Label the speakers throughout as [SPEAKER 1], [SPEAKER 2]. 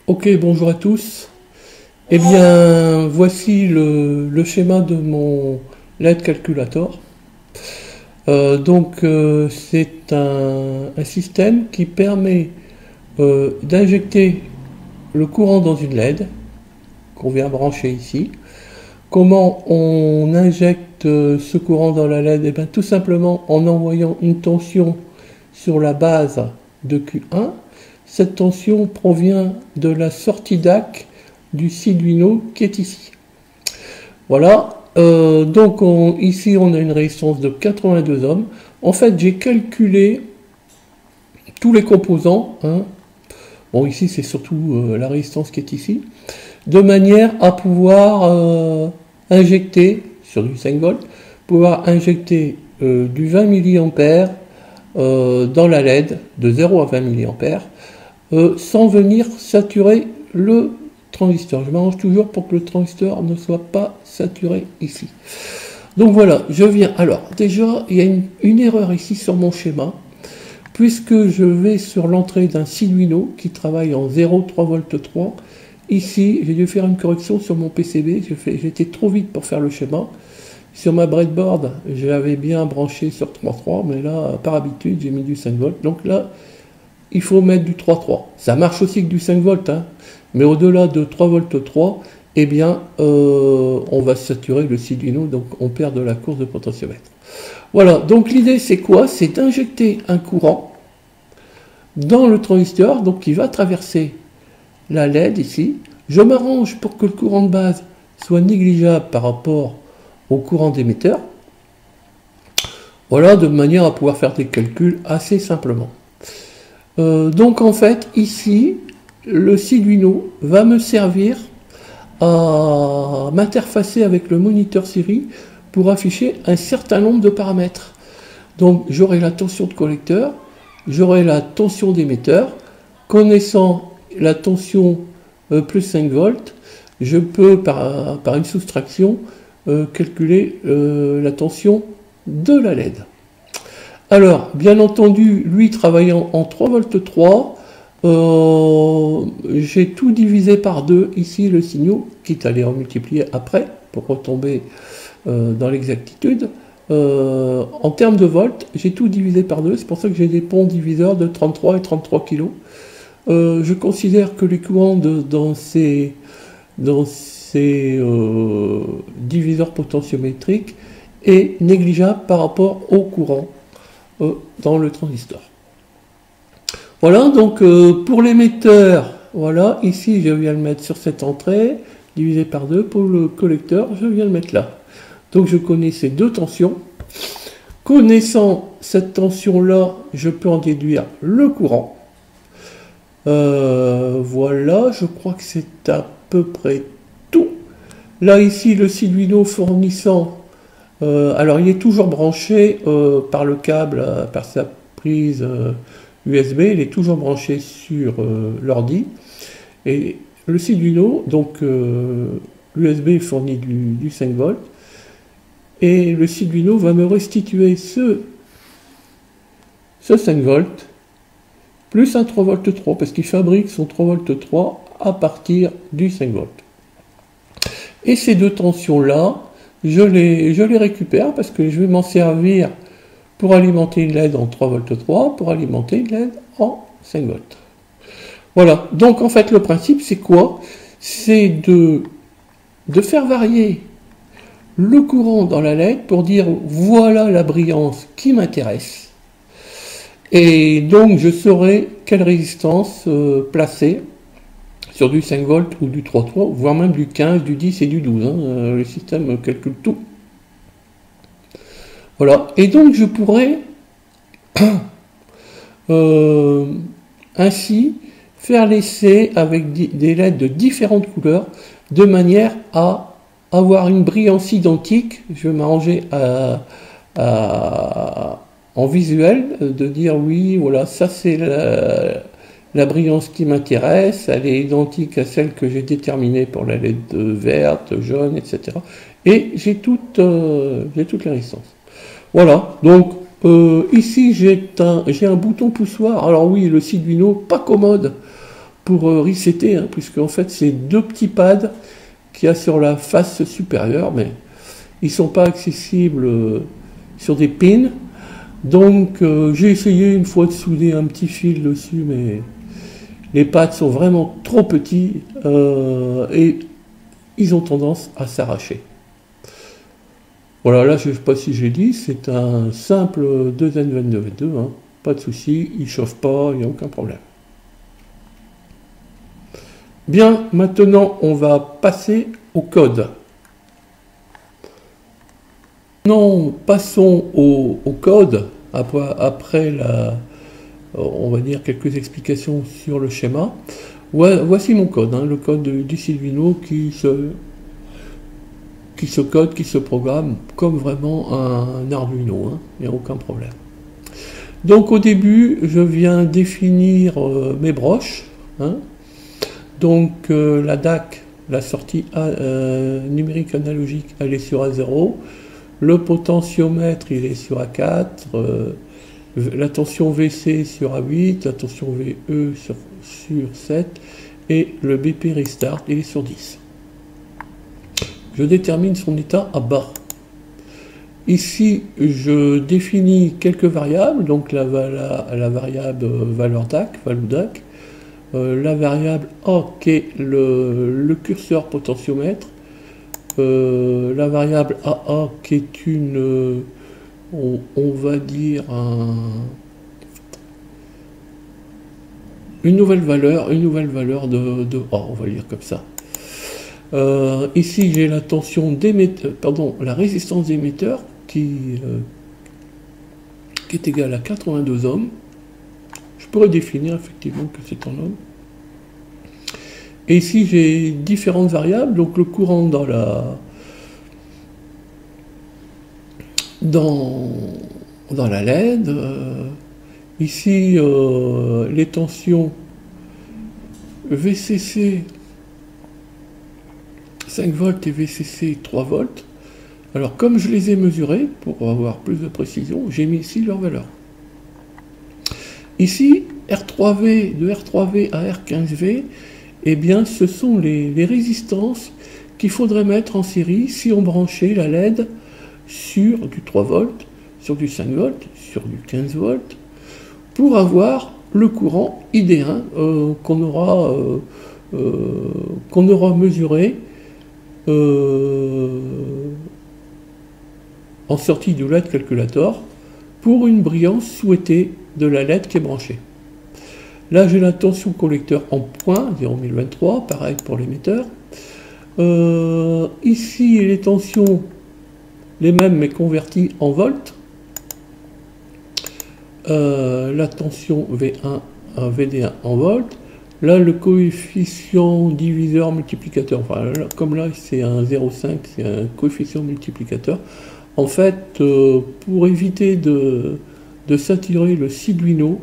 [SPEAKER 1] Ok, bonjour à tous. Eh bien, voici le schéma de mon LED calculator. C'est un système qui permet d'injecter le courant dans une LED qu'on vient brancher ici. Comment on injecte ce courant dans la LED? Eh bien, tout simplement en envoyant une tension sur la base de Q1. Cette tension provient de la sortie DAC du Arduino qui est ici. Voilà. Ici on a une résistance de 82 ohms. En fait, j'ai calculé tous les composants. Bon, ici c'est surtout la résistance qui est ici, de manière à pouvoir injecter sur du 5 volts, pouvoir injecter du 20 mA dans la LED de 0 à 20 mA sans venir saturer le transistor. Je m'arrange toujours pour que le transistor ne soit pas saturé ici. Donc voilà, je viens. Alors déjà, il y a une erreur ici sur mon schéma, puisque je vais sur l'entrée d'un Arduino qui travaille en 0,3 volts 3. Ici, j'ai dû faire une correction sur mon PCB. J'étais trop vite pour faire le schéma. Sur ma breadboard, j'avais bien branché sur 3,3, mais là, par habitude, j'ai mis du 5 volts. Donc là, il faut mettre du 3,3. Ça marche aussi que du 5 volts, mais au-delà de 3 volts 3, eh bien, on va saturer le Arduino, donc on perd de la course de potentiomètre. Voilà, donc l'idée c'est quoi? C'est d'injecter un courant dans le transistor, donc qui va traverser la LED ici. Je m'arrange pour que le courant de base soit négligeable par rapport au courant d'émetteur. Voilà, de manière à pouvoir faire des calculs assez simplement. Donc en fait, ici, le Arduino va me servir à m'interfacer avec le moniteur série pour afficher un certain nombre de paramètres. Donc j'aurai la tension de collecteur, j'aurai la tension d'émetteur. Connaissant la tension plus 5 volts, je peux par une soustraction calculer la tension de la LED. Alors, bien entendu, lui travaillant en 3 volts 3, j'ai tout divisé par 2 ici le signal, quitte à les remultiplier après pour retomber dans l'exactitude. En termes de volts, j'ai tout divisé par 2, c'est pour ça que j'ai des ponts diviseurs de 33 et 33 kg. Je considère que les courants dans ces diviseurs potentiométriques est négligeable par rapport au courant dans le transistor. Voilà, donc pour l'émetteur, voilà, ici je viens le mettre sur cette entrée, divisé par 2. Pour le collecteur, je viens le mettre là. Donc je connais ces deux tensions. Connaissant cette tension-là, je peux en déduire le courant. Voilà, je crois que c'est à peu près tout. Là, ici, le Arduino fournissant, alors il est toujours branché par le câble, par sa prise USB, il est toujours branché sur l'ordi. Et le Arduino, donc l'USB fournit du 5 volts. Et le Arduino va me restituer ce 5 volts plus un 3 volts 3, parce qu'il fabrique son 3 volts 3 à partir du 5 volts. Et ces deux tensions-là, je les récupère parce que je vais m'en servir pour alimenter une LED en 3 volts 3, pour alimenter une LED en 5 volts. Voilà, donc en fait le principe c'est quoi? C'est de faire varier le courant dans la LED pour dire voilà la brillance qui m'intéresse. Et donc je saurai quelle résistance placer sur du 5 volts ou du 3,3, voire même du 15, du 10 et du 12. Le système calcule tout. Voilà, et donc je pourrais ainsi faire l'essai avec des LED de différentes couleurs, de manière à avoir une brillance identique. Je vais m'arranger en visuel, de dire oui, voilà, ça c'est la brillance qui m'intéresse, elle est identique à celle que j'ai déterminée pour la LED verte, jaune, etc. Et j'ai toutes les résistances. Voilà, donc ici j'ai un bouton poussoir. Alors oui, le Arduino, pas commode pour resetter, hein, puisque en fait c'est deux petits pads qu'il y a sur la face supérieure, mais ils ne sont pas accessibles sur des pins. Donc j'ai essayé une fois de souder un petit fil dessus, mais les pads sont vraiment trop petits et ils ont tendance à s'arracher. Voilà, là je ne sais pas si j'ai dit, c'est un simple 2N22V2, hein, pas de souci, il ne chauffe pas, il n'y a aucun problème. Bien, maintenant on va passer au code. Maintenant, passons au code, après on va dire quelques explications sur le schéma. Voici mon code, hein, le code du Sylvino qui se code, qui se programme comme vraiment un Arduino, hein, il n'y a aucun problème. Donc au début, je viens définir mes broches, hein. Donc la DAC, la sortie numérique analogique, elle est sur A0, le potentiomètre il est sur A4, la tension VC sur A8, la tension VE sur 7 et le BP Restart il est sur 10. Je détermine son état à bas. Ici, je définis quelques variables, donc la variable valeur DAC, value DAC, la variable A qui est le curseur potentiomètre, la variable AA qui est une, on va dire une nouvelle valeur de A, on va le dire comme ça. Ici j'ai la tension d'émetteur, la résistance d'émetteur qui est égale à 82 ohms. Je pourrais définir effectivement que c'est en ohms. Et ici j'ai différentes variables, donc le courant dans la LED, ici les tensions VCC 5 volts et VCC 3 volts. Alors comme je les ai mesurés, pour avoir plus de précision, j'ai mis ici leur valeur. Ici, R3V, de R3V à R15V, eh bien ce sont les résistances qu'il faudrait mettre en série si on branchait la LED sur du 3 volts, sur du 5 volts, sur du 15 volts, pour avoir le courant ID1 qu'on aura mesuré en sortie du LED calculator pour une brillance souhaitée de la LED qui est branchée. Là j'ai la tension collecteur en point 0,1023, pareil pour l'émetteur. Ici les tensions les mêmes mais converties en volts. La tension V1 VD1 en volts. Là le coefficient diviseur multiplicateur, enfin là, comme là c'est un 0,5, c'est un coefficient multiplicateur. En fait, pour éviter de saturer le Sylvino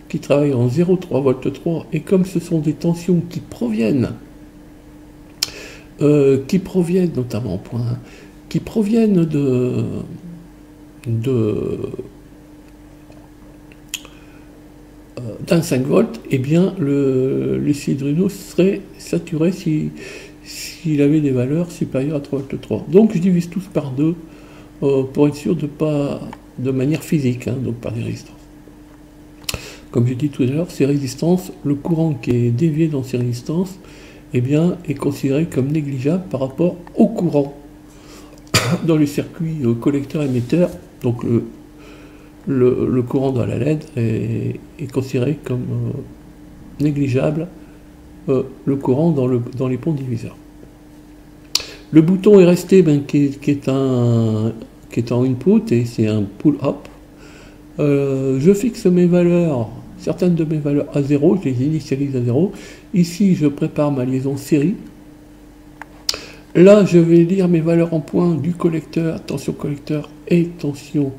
[SPEAKER 1] qui travaille en 0,3 volts 3, et comme ce sont des tensions qui proviennent notamment en point 1, qui proviennent d'un 5 volts, eh bien le Sylvino serait saturé s'il avait des valeurs supérieures à 3 volts 3. Donc je divise tous par 2 pour être sûr de pas de manière physique, hein, donc par des résistances. Comme j'ai dit tout à l'heure, ces résistances, le courant qui est dévié dans ces résistances, eh bien, est considéré comme négligeable par rapport au courant dans les circuits collecteur-émetteur. Donc le courant dans la LED est considéré comme négligeable, le courant dans les ponts diviseurs. Le bouton est resté qui est en input et c'est un pull-up. Je fixe mes valeurs, certaines de mes valeurs à 0, je les initialise à 0. Ici, je prépare ma liaison série. Là, je vais lire mes valeurs en points du collecteur, tension collecteur et tension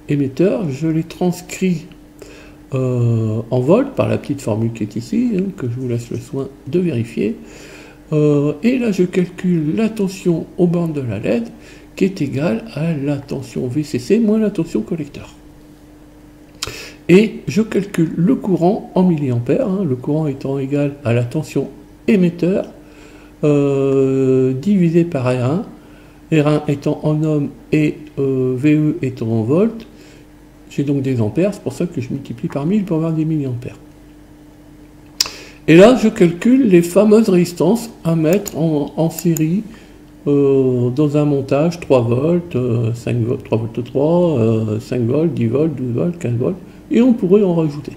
[SPEAKER 1] émetteur. Je les transcris en volts par la petite formule qui est ici, hein, que je vous laisse le soin de vérifier. Et là, je calcule la tension aux bornes de la LED qui est égale à la tension VCC moins la tension collecteur. et je calcule le courant en milliampères, hein, le courant étant égal à la tension émetteur divisé par R1, R1 étant en ohms et VE étant en volts. J'ai donc des ampères, c'est pour ça que je multiplie par 1000 pour avoir des milliampères. Et là, je calcule les fameuses résistances à mettre en série dans un montage 3 volts, 5 volts, 3 volts 3, 5 volts, 10 volts, 12 volts, 15 volts, et on pourrait en rajouter.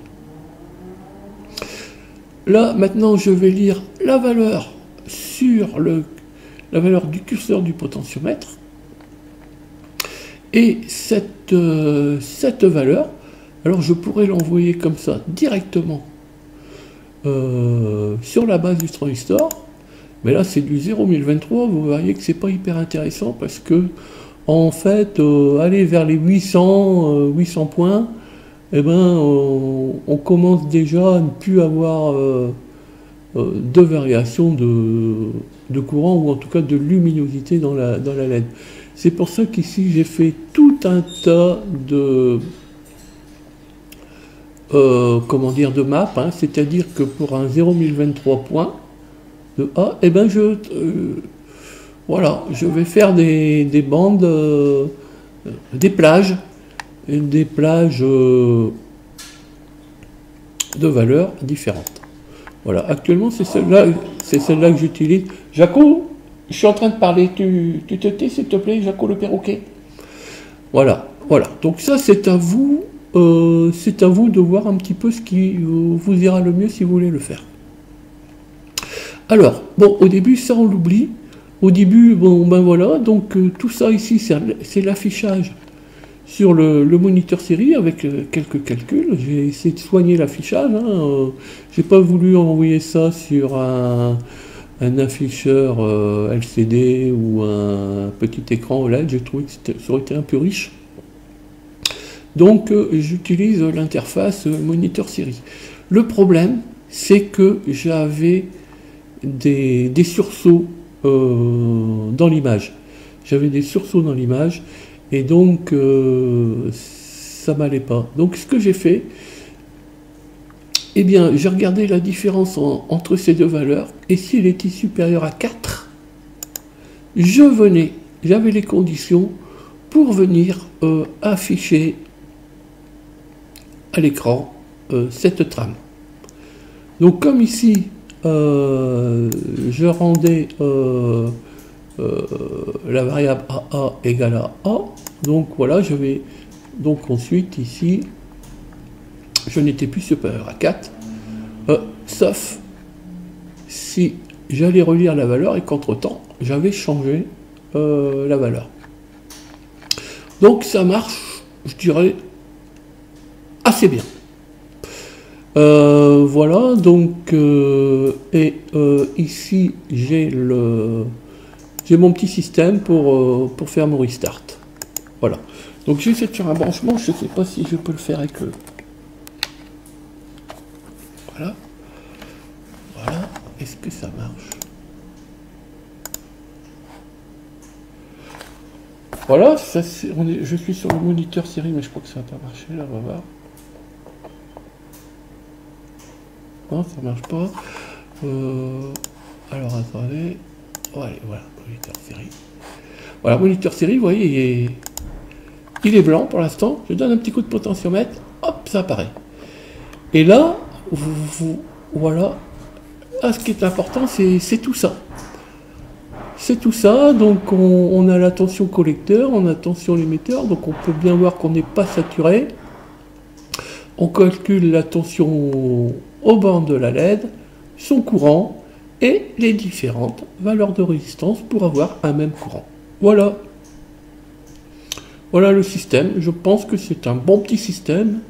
[SPEAKER 1] Là, maintenant, je vais lire la valeur sur la valeur du curseur du potentiomètre. Et cette valeur, alors je pourrais l'envoyer comme ça directement sur la base du transistor. Mais là, c'est du 0,1023. Vous voyez que c'est pas hyper intéressant parce que, en fait, aller vers les 800 points, eh ben, on commence déjà à ne plus avoir de variation de courant ou en tout cas de luminosité dans la LED. C'est pour ça qu'ici j'ai fait tout un tas de de maps, hein, c'est-à-dire que pour un 0,1023 points de A, eh ben voilà, je vais faire des bandes, des plages de valeurs différentes. Voilà, actuellement c'est celle-là que j'utilise. Jaco, je suis en train de parler, tu te tais s'il te plaît, Jaco le perroquet. Voilà. Donc ça c'est à vous de voir un petit peu ce qui vous ira le mieux si vous voulez le faire. Alors, bon, au début ça on l'oublie. Au début, bon ben voilà, donc tout ça ici c'est l'affichage sur le moniteur série avec quelques calculs. J'ai essayé de soigner l'affichage. Hein, j'ai pas voulu envoyer ça sur un afficheur LCD ou un petit écran OLED. J'ai trouvé que ça aurait été un peu riche. Donc j'utilise l'interface moniteur série. Le problème, c'est que j'avais des sursauts dans l'image. J'avais des sursauts dans l'image. Et donc, ça m'allait pas. Donc, ce que j'ai fait, eh bien, j'ai regardé la différence entre ces deux valeurs. Et s'il était supérieur à 4, j'avais les conditions pour venir afficher à l'écran cette trame. Donc, comme ici, je rendais la variable AA égale à A. Donc voilà, donc ensuite ici, je n'étais plus supérieur à 4, sauf si j'allais relire la valeur et qu'entre-temps, j'avais changé la valeur. Donc ça marche, je dirais, assez bien. Voilà, donc, ici, j'ai mon petit système pour faire mon restart. Voilà. Donc j'essaie de faire un branchement, je ne sais pas si je peux le faire avec le... Voilà. Voilà. Est-ce que ça marche? Voilà, ça, je suis sur le moniteur série, mais je crois que ça va pas marcher, là, on va voir. Non, ça marche pas. Alors, attendez. Allez, voilà, moniteur série. Voilà, moniteur série, vous voyez, il est blanc pour l'instant. Je donne un petit coup de potentiomètre, hop, ça apparaît. Et là, voilà. Ah, ce qui est important, c'est tout ça. C'est tout ça, donc on a la tension collecteur, on a la tension émetteur, donc on peut bien voir qu'on n'est pas saturé. On calcule la tension aux bornes de la LED, son courant et les différentes valeurs de résistance pour avoir un même courant. Voilà. Voilà le système. Je pense que c'est un bon petit système.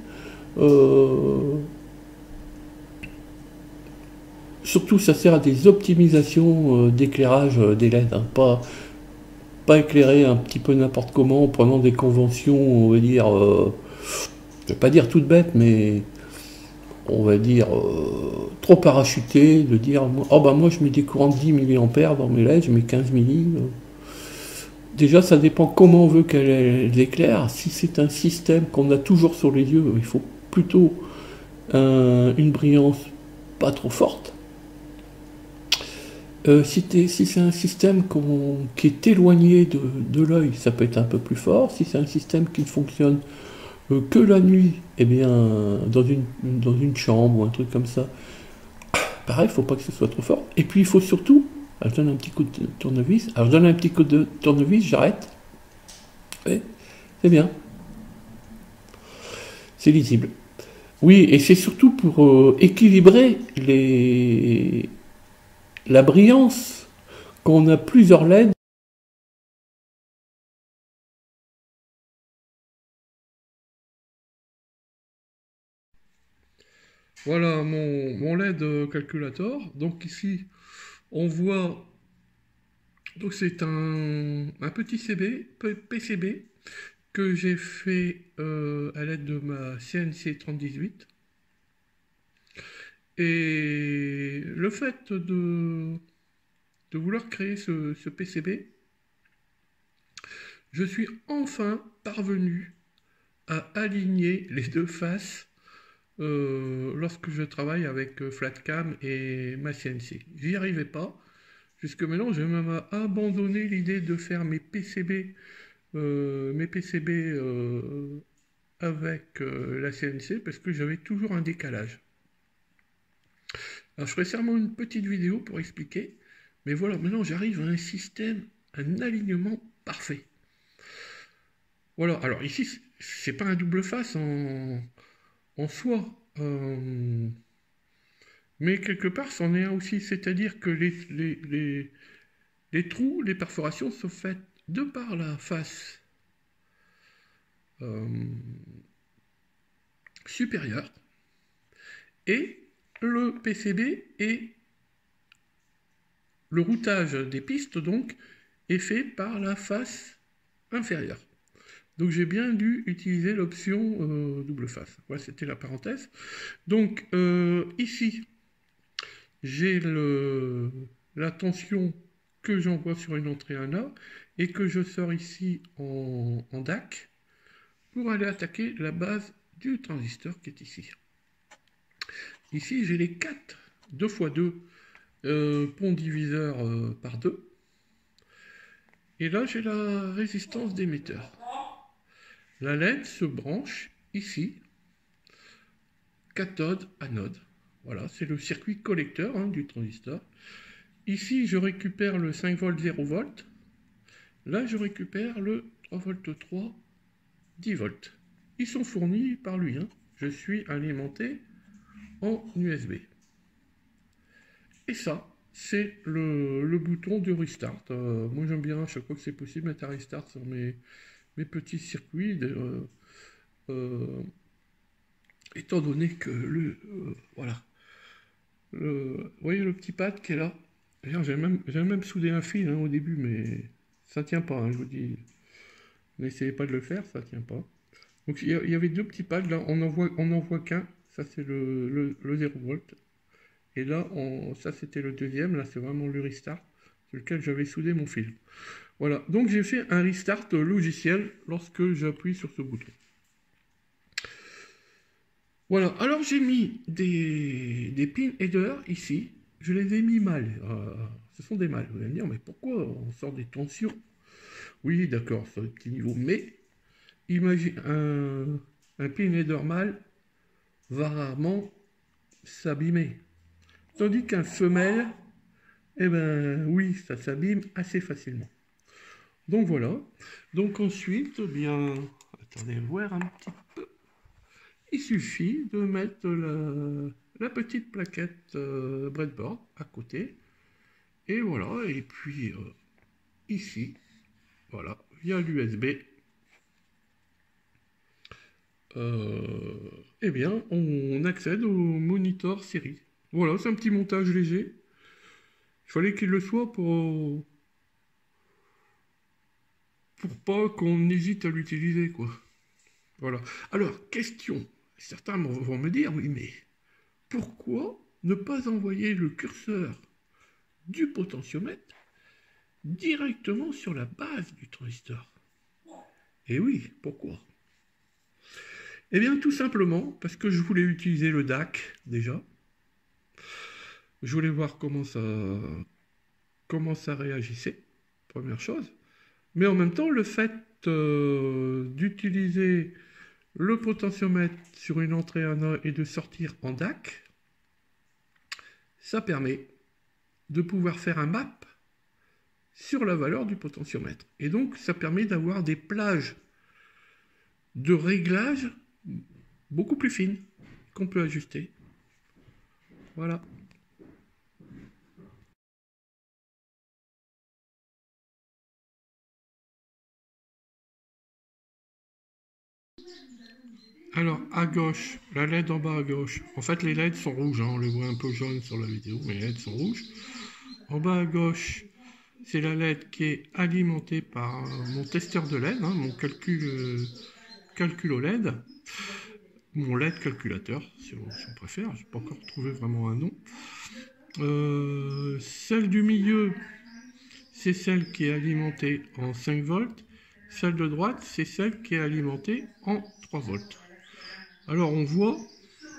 [SPEAKER 1] Surtout, ça sert à des optimisations d'éclairage des LED. Hein. Pas éclairer un petit peu n'importe comment en prenant des conventions, on va dire, je vais pas dire toutes bêtes, mais on va dire trop parachutées, de dire, oh ben moi je mets des courants de 10 mA dans mes LED, je mets 15 milli. Déjà, ça dépend comment on veut qu'elle éclaire. Si c'est un système qu'on a toujours sur les yeux, il faut plutôt une brillance pas trop forte. Si c'est un système qui est éloigné de l'œil, ça peut être un peu plus fort. Si c'est un système qui ne fonctionne que la nuit, eh bien, dans une chambre ou un truc comme ça, pareil, il ne faut pas que ce soit trop fort. Et puis il faut surtout, je donne un petit coup de tournevis, alors je donne un petit coup de tournevis, j'arrête, et c'est bien, c'est lisible. Oui, et c'est surtout pour équilibrer la brillance. Quand on a plusieurs LED, voilà mon LED calculator. Donc ici, on voit, donc c'est un petit PCB que j'ai fait à l'aide de ma CNC 3018. Et le fait de vouloir créer ce PCB, je suis enfin parvenu à aligner les deux faces lorsque je travaille avec Flatcam et ma CNC. J'y arrivais pas. Jusque maintenant, j'ai même abandonné l'idée de faire mes PCB, avec la CNC parce que j'avais toujours un décalage. Alors je ferai sûrement une petite vidéo pour expliquer, mais voilà, maintenant j'arrive à un système, un alignement parfait. Voilà, alors ici, c'est pas un double face en soi, mais quelque part c'en est un aussi, c'est-à-dire que les trous, les perforations sont faites de par la face supérieure et le PCB et le routage des pistes donc est fait par la face inférieure. Donc j'ai bien dû utiliser l'option double face. Voilà, c'était la parenthèse. Donc ici, j'ai la tension que j'envoie sur une entrée 1A et que je sors ici en DAC pour aller attaquer la base du transistor qui est ici. Ici, j'ai les 4 2x2 ponts diviseurs par 2. Et là, j'ai la résistance d'émetteur. La LED se branche ici, cathode, anode. Voilà, c'est le circuit collecteur du transistor. Ici, je récupère le 5 volts 0 volts. Là, je récupère le 3 volts 3, 10 volts. Ils sont fournis par lui. Je suis alimenté en USB. Et ça, c'est le bouton de restart. Moi, j'aime bien, à chaque fois que c'est possible, mettre un restart sur mes petits circuits. Étant donné que voilà. Vous voyez le petit pad qui est là? J'ai même soudé un fil au début, mais ça tient pas, je vous dis. N'essayez pas de le faire, ça tient pas. Donc il y avait deux petits pads, là, on n'en voit qu'un, ça c'est le 0 volt. Et là, ça c'était le deuxième, là c'est vraiment le restart, sur lequel j'avais soudé mon fil. Voilà, donc j'ai fait un restart logiciel lorsque j'appuie sur ce bouton. Voilà, alors j'ai mis des pin headers ici, je les ai mis mal, ce sont des mâles, vous allez me dire, mais pourquoi on sort des tensions? Oui, d'accord, sur le petit niveau, mais imagine un pin header mâle va rarement s'abîmer, tandis qu'un femelle, eh ben oui, ça s'abîme assez facilement. Donc voilà, donc ensuite, eh bien, attendez, voir un petit peu. Il suffit de mettre la petite plaquette breadboard à côté. Et voilà, et puis ici, voilà, via l'USB, eh bien, on accède au monitor série. Voilà, c'est un petit montage léger. Il fallait qu'il le soit pour pas qu'on hésite à l'utiliser, quoi. Voilà. Alors, question. Certains vont me dire, oui, mais pourquoi ne pas envoyer le curseur du potentiomètre directement sur la base du transistor? Et oui, pourquoi? Eh bien, tout simplement parce que je voulais utiliser le DAC déjà. Je voulais voir comment ça réagissait, première chose. Mais en même temps, le fait d'utiliser le potentiomètre sur une entrée ANA et de sortir en DAC, ça permet de pouvoir faire un map sur la valeur du potentiomètre. Et donc, ça permet d'avoir des plages de réglage beaucoup plus fines qu'on peut ajuster. Voilà. Alors, à gauche, la LED en bas à gauche. En fait, les LED sont rouges, hein, on les voit un peu jaunes sur la vidéo, mais les LED sont rouges. En bas à gauche, c'est la LED qui est alimentée par mon testeur de LED, hein, mon calcul au LED. Mon LED calculateur, si on préfère, je n'ai pas encore trouvé vraiment un nom. Celle du milieu, c'est celle qui est alimentée en 5 volts. Celle de droite, c'est celle qui est alimentée en 3 volts. Alors on voit,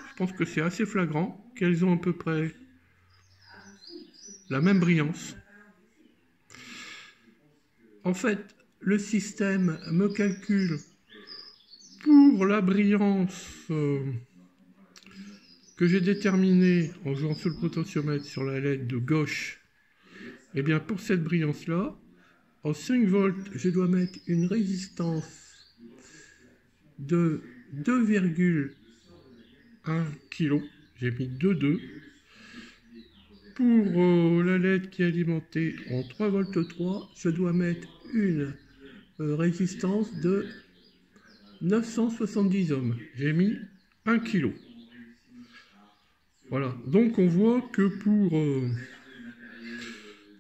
[SPEAKER 1] je pense que c'est assez flagrant, qu'elles ont à peu près la même brillance. En fait, le système me calcule pour la brillance que j'ai déterminée en jouant sur le potentiomètre sur la LED de gauche. Et bien pour cette brillance-là, en 5 volts, je dois mettre une résistance de 2,1 kg. J'ai mis 2,2. Pour la LED qui est alimentée en 3 volts 3, je dois mettre une résistance de 970 ohms. J'ai mis 1 kg. Voilà. Donc on voit que pour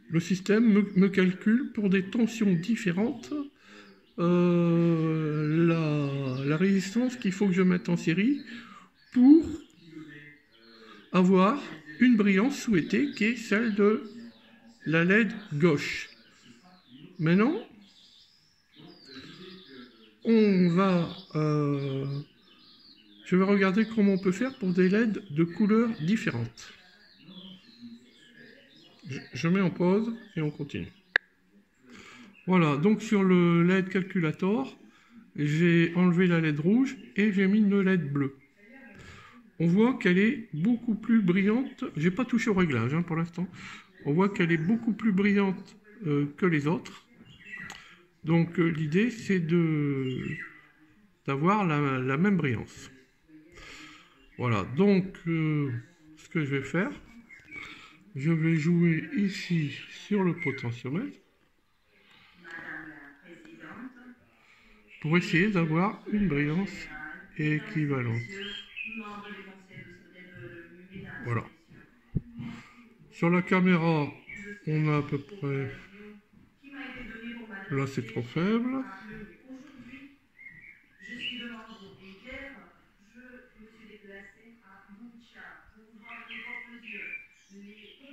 [SPEAKER 1] le système me calcule pour des tensions différentes la résistance qu'il faut que je mette en série pour avoir une brillance souhaitée qui est celle de la LED gauche. Maintenant, je vais regarder comment on peut faire pour des LED de couleurs différentes. Je mets en pause et on continue. Voilà, donc sur le LED calculator, j'ai enlevé la LED rouge et j'ai mis une LED bleue. On voit qu'elle est beaucoup plus brillante. J'ai pas touché au réglage pour l'instant. On voit qu'elle est beaucoup plus brillante que les autres. Donc l'idée c'est d'avoir la même brillance. Voilà, donc ce que je vais faire, je vais jouer ici sur le potentiomètre pour essayer d'avoir une brillance équivalente. Voilà. Sur la caméra, on a à peu près... Là, c'est trop faible.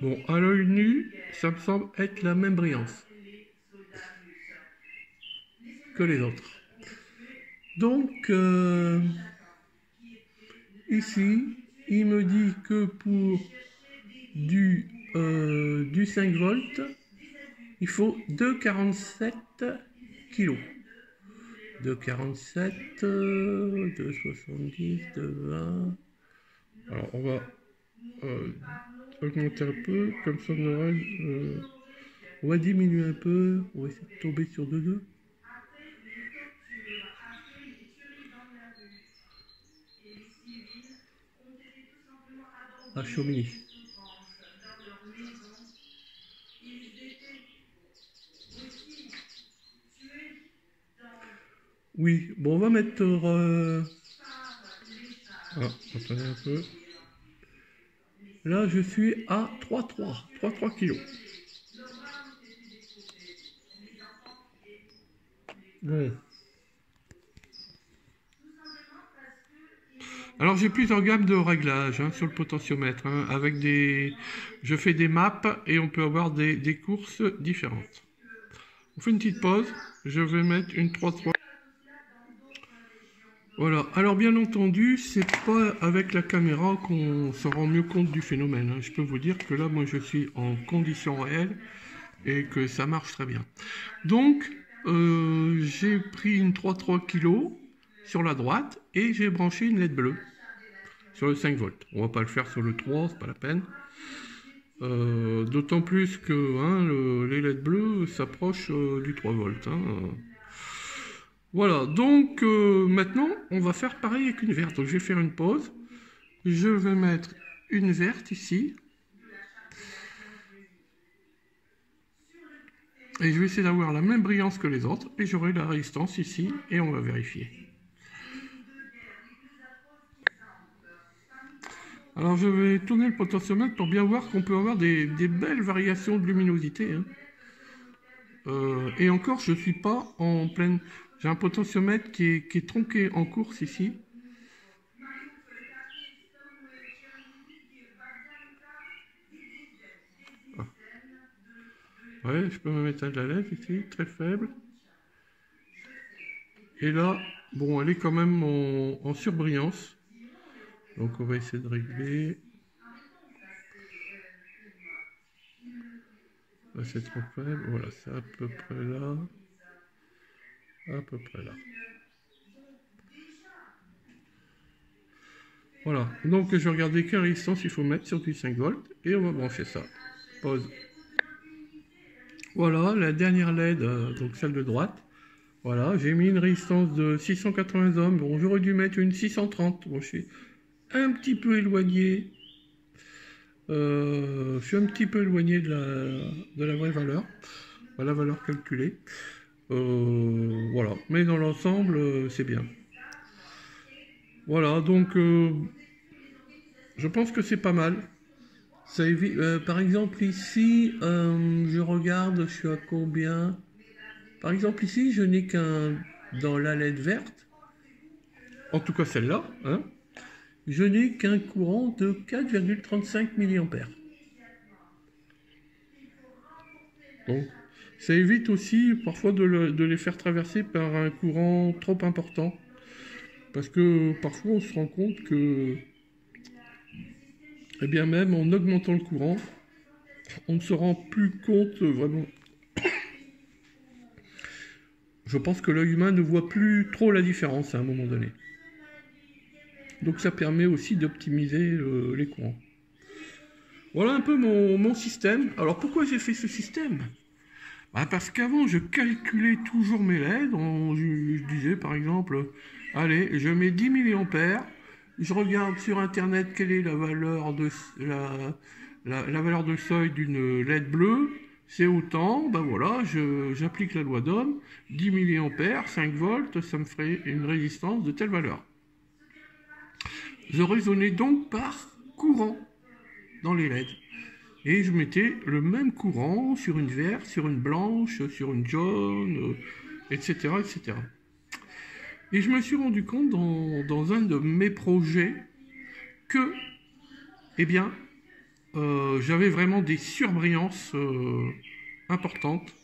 [SPEAKER 1] Bon, à l'œil nu, ça me semble être la même brillance que les autres. Donc, ici, il me dit que pour du 5 volts, il faut 2,47 kg. 2,47, 2,70, 2,20. Alors, on va augmenter un peu, comme ça on va diminuer un peu, on va essayer de tomber sur 2,2. À Chaumigny. Oui, bon, on va mettre... attendez un peu. Là, je suis à 3,3 kg. Bon. Alors, j'ai plusieurs gammes de réglages sur le potentiomètre. Avec je fais des maps et on peut avoir des courses différentes. On fait une petite pause. Je vais mettre une 3,3. Voilà, alors bien entendu, c'est pas avec la caméra qu'on se rend mieux compte du phénomène, hein. Je peux vous dire que là, moi je suis en conditions réelles et que ça marche très bien. Donc, j'ai pris une 3,3 kg sur la droite et j'ai branché une LED bleue sur le 5 volts. On va pas le faire sur le 3, c'est pas la peine. D'autant plus que les LED bleus s'approchent du 3 volts. Voilà, donc maintenant, on va faire pareil avec une verte. Donc je vais faire une pause. Je vais mettre une verte ici. Et je vais essayer d'avoir la même brillance que les autres. Et j'aurai la résistance ici. Et on va vérifier. Alors je vais tourner le potentiomètre pour bien voir qu'on peut avoir des belles variations de luminosité. Et encore, je ne suis pas en pleine... J'ai un potentiomètre qui est tronqué en course ici. Ah. Ouais, je peux me mettre à de la LED ici, très faible. Et là, bon, elle est quand même en surbrillance. Donc on va essayer de régler. Là, c'est trop faible. Voilà, c'est à peu près là. À peu près là. Voilà, donc je vais regarder quelle résistance il faut mettre sur du 5 volts et on va brancher ça. Pause. Voilà, la dernière LED, donc celle de droite. Voilà, j'ai mis une résistance de 680 ohms. Bon, j'aurais dû mettre une 630. Bon, je suis un petit peu éloigné. Je suis un petit peu éloigné de la vraie valeur. La valeur calculée. Voilà, mais dans l'ensemble, c'est bien. Voilà, donc je pense que c'est pas mal. Ça évite, par exemple ici, je regarde, je suis à combien? Par exemple ici, je n'ai qu'un, dans la LED verte, en tout cas celle-là, je n'ai qu'un courant de 4,35 mA. Donc, ça évite aussi parfois de les faire traverser par un courant trop important. Parce que parfois on se rend compte que, eh bien même en augmentant le courant, on ne se rend plus compte vraiment. Je pense que l'œil humain ne voit plus trop la différence à un moment donné. Donc ça permet aussi d'optimiser les courants. Voilà un peu mon système. Alors pourquoi j'ai fait ce système? Parce qu'avant je calculais toujours mes LED. Je disais par exemple, allez, je mets 10 mA. Je regarde sur internet quelle est la valeur de la valeur de seuil d'une LED bleue. C'est autant, ben voilà, j'applique la loi d'Ohm, 10 mA, 5 volts, ça me ferait une résistance de telle valeur. Je raisonnais donc par courant dans les LED. Et je mettais le même courant sur une verte, sur une blanche, sur une jaune, etc., etc. Et je me suis rendu compte dans un de mes projets que, eh bien, j'avais vraiment des surbrillances importantes,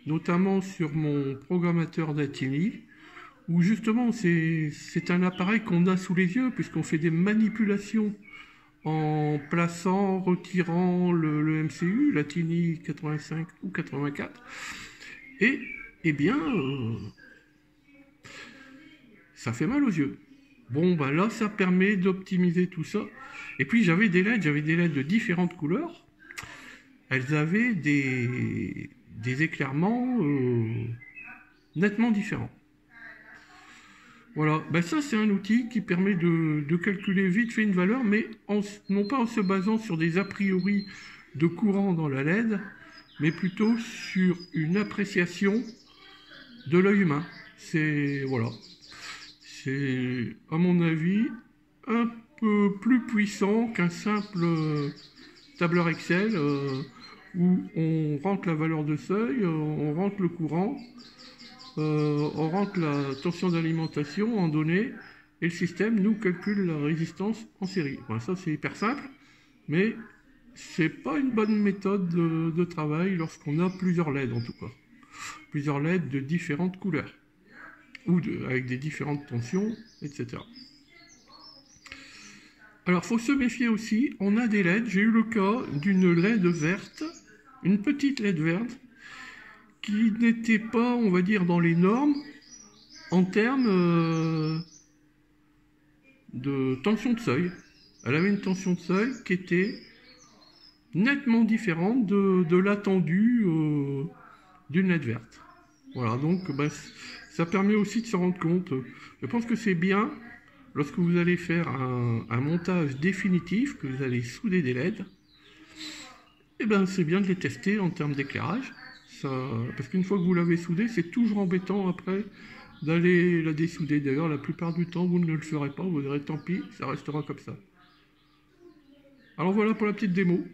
[SPEAKER 1] notamment sur mon programmateur d'Atini, où justement c'est un appareil qu'on a sous les yeux, puisqu'on fait des manipulations en plaçant, retirant le MCU, l'Atini 85 ou 84, et eh bien, ça fait mal aux yeux. Bon, ben là, ça permet d'optimiser tout ça. Et puis, j'avais des LED de différentes couleurs. Elles avaient des éclairements nettement différents. Voilà, ben ça, c'est un outil qui permet de calculer vite fait une valeur, mais non pas en se basant sur des a priori de courant dans la LED, mais plutôt sur une appréciation de l'œil humain. Voilà. C'est, à mon avis, un peu plus puissant qu'un simple tableur Excel où on rentre la valeur de seuil, on rentre le courant, on rentre la tension d'alimentation en données et le système nous calcule la résistance en série. Bon, ça c'est hyper simple, mais c'est pas une bonne méthode de travail lorsqu'on a plusieurs LED en tout cas. Plusieurs LED de différentes couleurs. avec des différentes tensions, etc. Alors, faut se méfier aussi, on a des LED, j'ai eu le cas d'une LED verte, une petite LED verte, qui n'était pas, on va dire, dans les normes, en termes de tension de seuil. Elle avait une tension de seuil qui était nettement différente de l'attendu d'une LED verte. Voilà, donc ça permet aussi de se rendre compte. Je pense que c'est bien, lorsque vous allez faire un montage définitif, que vous allez souder des LED, et c'est bien de les tester en termes d'éclairage. Parce qu'une fois que vous l'avez soudé, c'est toujours embêtant après d'aller la dessouder. D'ailleurs, la plupart du temps, vous ne le ferez pas, vous direz tant pis, ça restera comme ça. Alors voilà pour la petite démo.